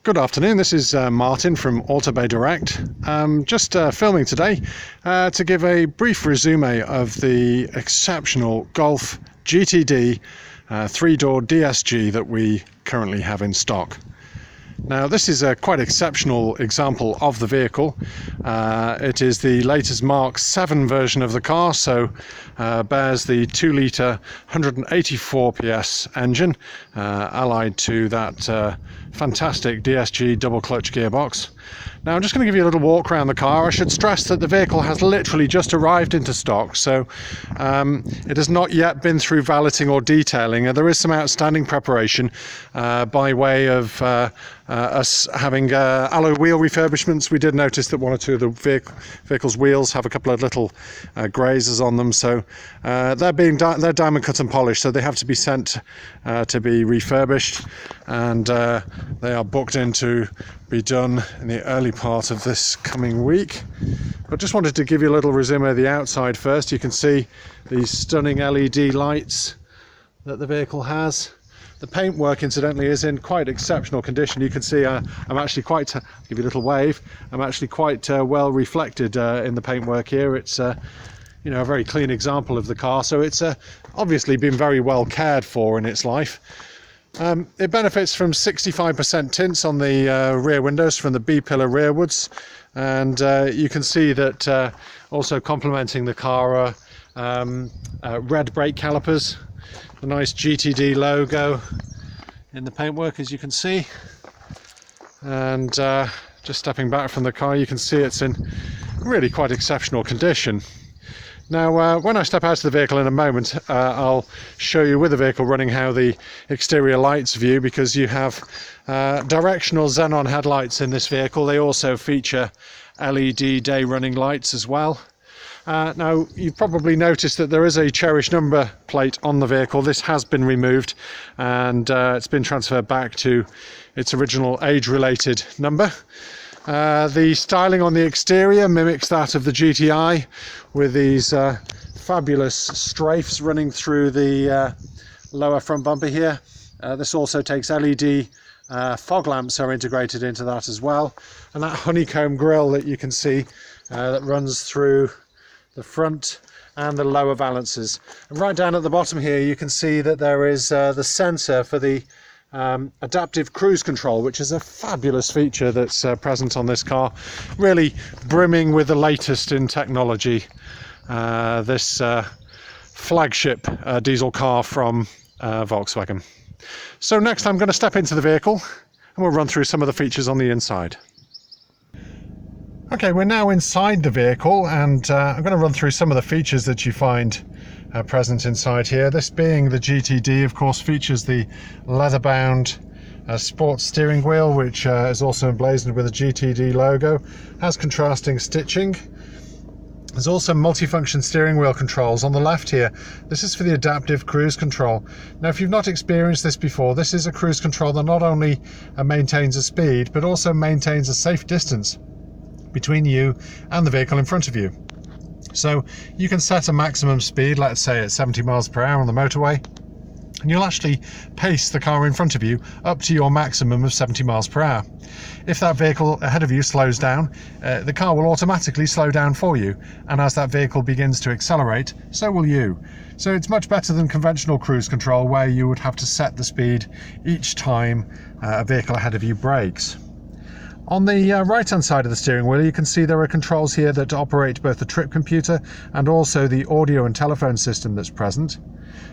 Good afternoon, this is Martin from Auto Bay Direct. Just filming today to give a brief resume of the exceptional Golf GTD 3-door DSG that we currently have in stock. Now this is a quite exceptional example of the vehicle. It is the latest Mark 7 version of the car, so bears the 2-litre 184 PS engine allied to that fantastic DSG double clutch gearbox. Now I'm just going to give you a little walk around the car. I should stress that the vehicle has literally just arrived into stock, so it has not yet been through valeting or detailing. There is some outstanding preparation by way of us having alloy wheel refurbishments. We did notice that one or two of the vehicle's wheels have a couple of little grazes on them, so they're diamond cut and polished, so they have to be sent to be refurbished, and they are booked in to be done in the early part of this coming week. I just wanted to give you a little resume of the outside first. You can see these stunning LED lights that the vehicle has. The paintwork, incidentally, is in quite exceptional condition. You can see I'm actually quite, give you a little wave, I'm actually quite well reflected in the paintwork here. It's you know, a very clean example of the car, so it's obviously been very well cared for in its life. It benefits from 65% tints on the rear windows from the B-pillar rearwards, and you can see that also complementing the car are red brake calipers, the nice GTD logo in the paintwork, as you can see. And just stepping back from the car, you can see it's in really quite exceptional condition. Now when I step out of the vehicle in a moment, I'll show you with the vehicle running how the exterior lights view, because you have directional xenon headlights in this vehicle. They also feature LED day running lights as well. Now you've probably noticed that there is a cherished number plate on the vehicle. This has been removed and it's been transferred back to its original age-related number. The styling on the exterior mimics that of the GTI, with these fabulous strafes running through the lower front bumper here. This also takes LED fog lamps are integrated into that as well, and that honeycomb grille that you can see that runs through the front and the lower valances. And right down at the bottom here you can see that there is the sensor for the adaptive cruise control, which is a fabulous feature that's present on this car, really brimming with the latest in technology. This flagship diesel car from Volkswagen. So next I'm going to step into the vehicle and we'll run through some of the features on the inside. Okay, we're now inside the vehicle, and I'm going to run through some of the features that you find present inside here. This being the GTD, of course, features the leather-bound sports steering wheel, which is also emblazoned with a GTD logo, has contrasting stitching. There's also multifunction steering wheel controls on the left here. This is for the adaptive cruise control. Now, if you've not experienced this before, this is a cruise control that not only maintains a speed, but also maintains a safe distance between you and the vehicle in front of you. So you can set a maximum speed, let's say at 70 miles per hour on the motorway, and you'll actually pace the car in front of you up to your maximum of 70 miles per hour. If that vehicle ahead of you slows down, the car will automatically slow down for you, and as that vehicle begins to accelerate, so will you. So it's much better than conventional cruise control, where you would have to set the speed each time a vehicle ahead of you brakes. On the right hand side of the steering wheel, you can see there are controls here that operate both the trip computer and also the audio and telephone system that's present.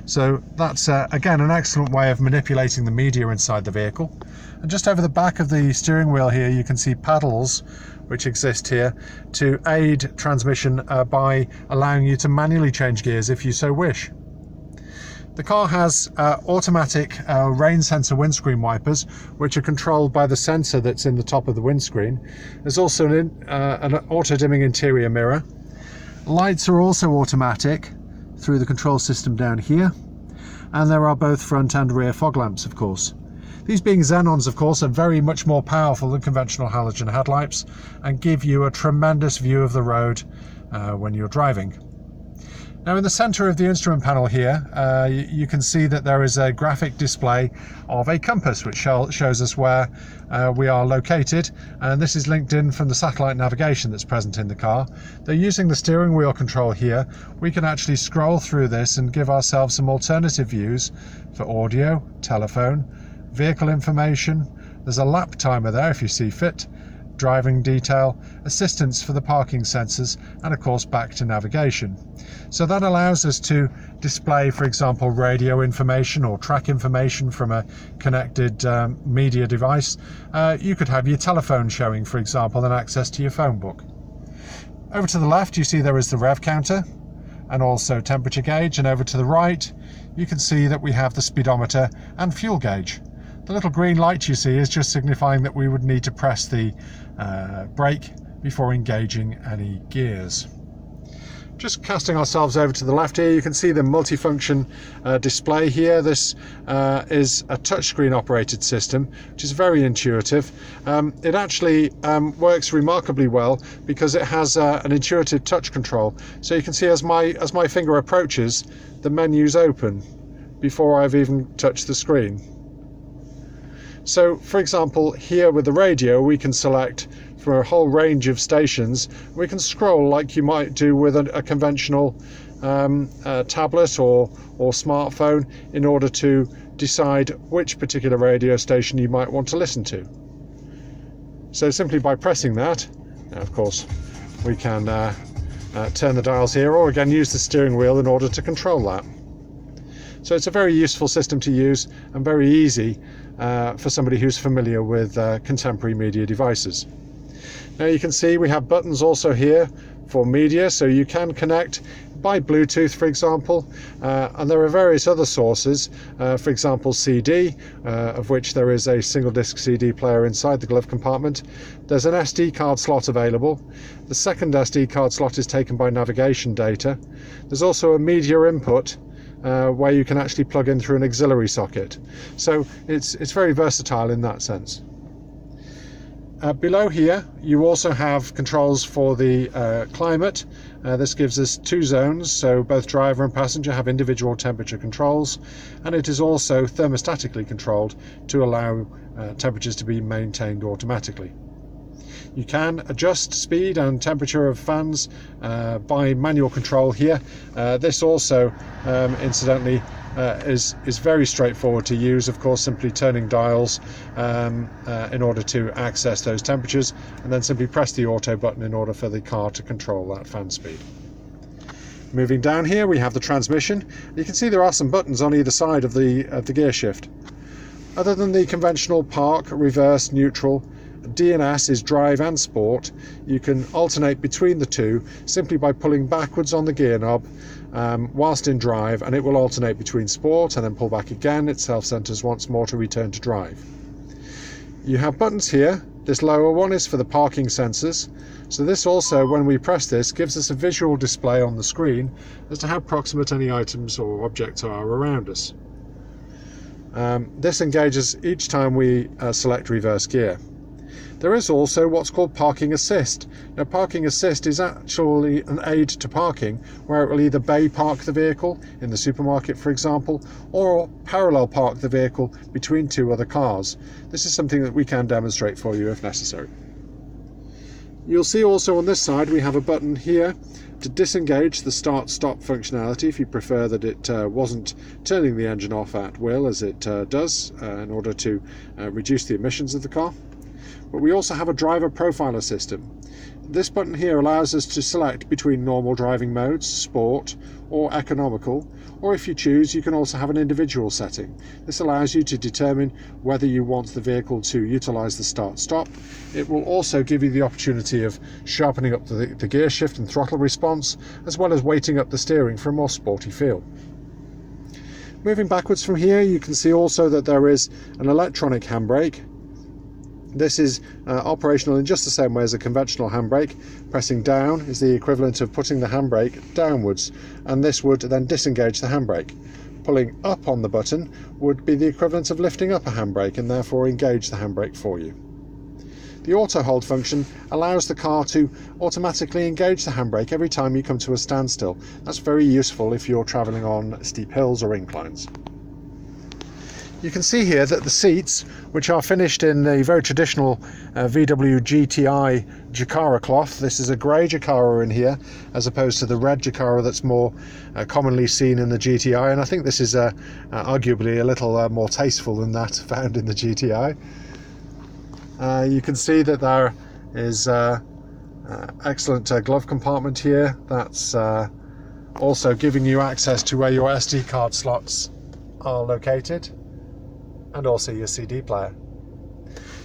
So that's again an excellent way of manipulating the media inside the vehicle. And just over the back of the steering wheel here you can see paddles which exist here to aid transmission by allowing you to manually change gears if you so wish. The car has automatic rain sensor windscreen wipers, which are controlled by the sensor that's in the top of the windscreen. There's also an auto-dimming interior mirror. Lights are also automatic through the control system down here, and there are both front and rear fog lamps, of course. These being xenons, of course, are very much more powerful than conventional halogen headlights and give you a tremendous view of the road when you're driving. Now in the center of the instrument panel here, you can see that there is a graphic display of a compass which shows us where we are located, and this is linked in from the satellite navigation that's present in the car. Though using the steering wheel control here, we can actually scroll through this and give ourselves some alternative views for audio, telephone, vehicle information. There's a lap timer there if you see fit, driving detail, assistance for the parking sensors, and of course back to navigation. So that allows us to display, for example, radio information or track information from a connected media device. You could have your telephone showing, for example, and access to your phone book. Over to the left you see there is the rev counter and also temperature gauge, and over to the right you can see that we have the speedometer and fuel gauge. The little green light you see is just signifying that we would need to press the brake before engaging any gears. Just casting ourselves over to the left here, you can see the multifunction display here. This is a touchscreen operated system, which is very intuitive. It actually works remarkably well because it has an intuitive touch control. So you can see as my finger approaches, the menus open before I've even touched the screen. So, for example, here with the radio, we can select from a whole range of stations. We can scroll like you might do with a conventional tablet or smartphone in order to decide which particular radio station you might want to listen to. So simply by pressing that, now of course, we can turn the dials here, or again use the steering wheel in order to control that. So it's a very useful system to use and very easy for somebody who's familiar with contemporary media devices. Now you can see we have buttons also here for media, so you can connect by Bluetooth, for example, and there are various other sources, for example CD, of which there is a single disc CD player inside the glove compartment. There's an SD card slot available. The second SD card slot is taken by navigation data. There's also a media input where you can actually plug in through an auxiliary socket. So it's very versatile in that sense. Below here you also have controls for the climate. This gives us two zones, so both driver and passenger have individual temperature controls, and it is also thermostatically controlled to allow temperatures to be maintained automatically. You can adjust speed and temperature of fans by manual control here. This also, incidentally, is very straightforward to use. Of course, simply turning dials in order to access those temperatures, and then simply press the auto button in order for the car to control that fan speed. Moving down here, we have the transmission. You can see there are some buttons on either side of the gear shift. Other than the conventional park, reverse, neutral, D and S is drive and sport. You can alternate between the two simply by pulling backwards on the gear knob whilst in drive, and it will alternate between sport and then pull back again. It self-centers once more to return to drive. You have buttons here. This lower one is for the parking sensors. So this also, when we press this, gives us a visual display on the screen as to how proximate any items or objects are around us. This engages each time we select reverse gear. There is also what's called parking assist. Now, parking assist is actually an aid to parking, where it will either bay park the vehicle in the supermarket, for example, or parallel park the vehicle between two other cars. This is something that we can demonstrate for you if necessary. You'll see also on this side we have a button here to disengage the start-stop functionality if you prefer that it wasn't turning the engine off at will, as it does, in order to reduce the emissions of the car. But we also have a driver profiler system. This button here allows us to select between normal driving modes, sport, or economical, or if you choose, you can also have an individual setting. This allows you to determine whether you want the vehicle to utilize the start-stop. It will also give you the opportunity of sharpening up the gear shift and throttle response, as well as weighting up the steering for a more sporty feel. Moving backwards from here, you can see also that there is an electronic handbrake. This is operational in just the same way as a conventional handbrake. Pressing down is the equivalent of putting the handbrake downwards, and this would then disengage the handbrake. Pulling up on the button would be the equivalent of lifting up a handbrake and therefore engage the handbrake for you. The auto hold function allows the car to automatically engage the handbrake every time you come to a standstill. That's very useful if you're travelling on steep hills or inclines. You can see here that the seats, which are finished in the very traditional VW GTI Jaccara cloth, this is a grey Jaccara in here as opposed to the red Jaccara that's more commonly seen in the GTI, and I think this is arguably a little more tasteful than that found in the GTI. You can see that there is excellent glove compartment here. That's also giving you access to where your SD card slots are located, and also your CD player.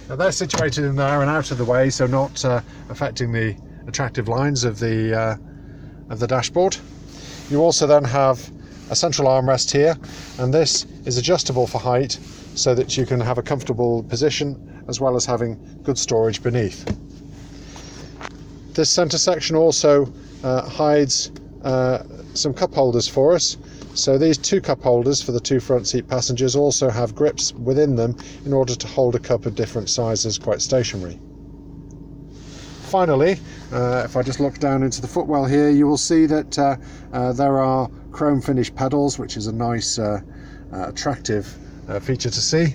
Now they're situated in there and out of the way, so not affecting the attractive lines of the dashboard. You also then have a central armrest here, and this is adjustable for height so that you can have a comfortable position as well as having good storage beneath. This centre section also hides some cup holders for us. So these two cup holders for the two front seat passengers also have grips within them in order to hold a cup of different sizes quite stationary. Finally, if I just look down into the footwell here, you will see that there are chrome finished pedals, which is a nice attractive feature to see.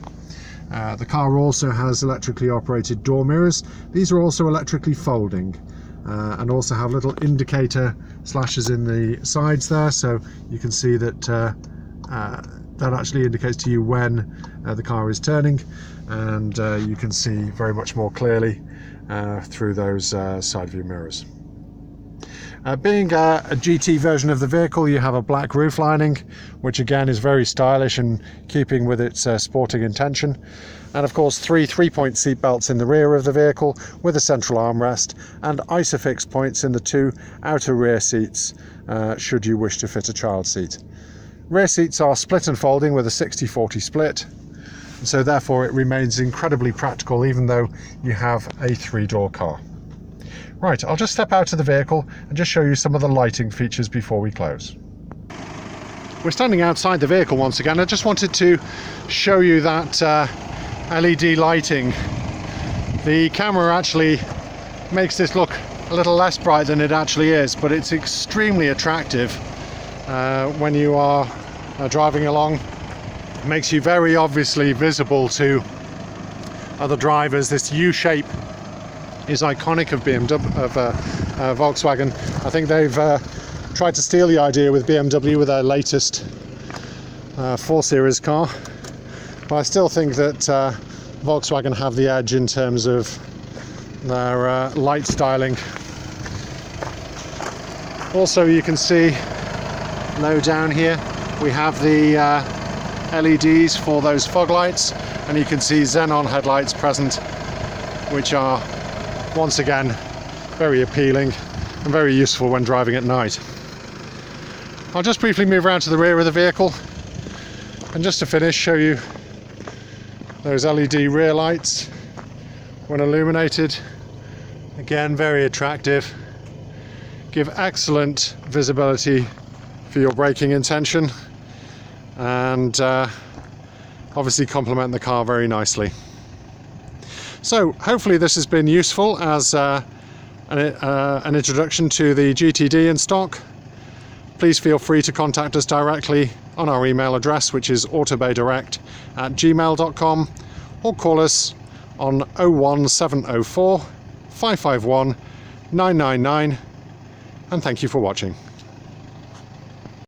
The car also has electrically operated door mirrors. These are also electrically folding. And also have little indicator slashes in the sides there, so you can see that that actually indicates to you when the car is turning, and you can see very much more clearly through those side view mirrors. Being a GT version of the vehicle, you have a black roof lining, which again is very stylish and keeping with its sporting intention. And of course 3 seat belts in the rear of the vehicle with a central armrest, and Isofix points in the 2 outer rear seats should you wish to fit a child seat. Rear seats are split and folding with a 60-40 split, and so therefore it remains incredibly practical even though you have a 3-door car. Right, I'll just step out of the vehicle and just show you some of the lighting features before we close. We're standing outside the vehicle once again. I just wanted to show you that LED lighting. The camera actually makes this look a little less bright than it actually is, but it's extremely attractive when you are driving along. It makes you very obviously visible to other drivers. This U shape is iconic of Volkswagen. I think they've tried to steal the idea with BMW with their latest 4 Series car, but I still think that Volkswagen have the edge in terms of their light styling. Also, you can see low down here we have the LEDs for those fog lights, and you can see xenon headlights present, which are once again very appealing and very useful when driving at night. I'll just briefly move around to the rear of the vehicle, and just to finish, show you those LED rear lights when illuminated. Again, very attractive, give excellent visibility for your braking intention, and obviously complement the car very nicely. So hopefully this has been useful as an introduction to the GTD in stock. Please feel free to contact us directly on our email address, which is autobaydirect@gmail.com, or call us on 01704 551 999, and thank you for watching.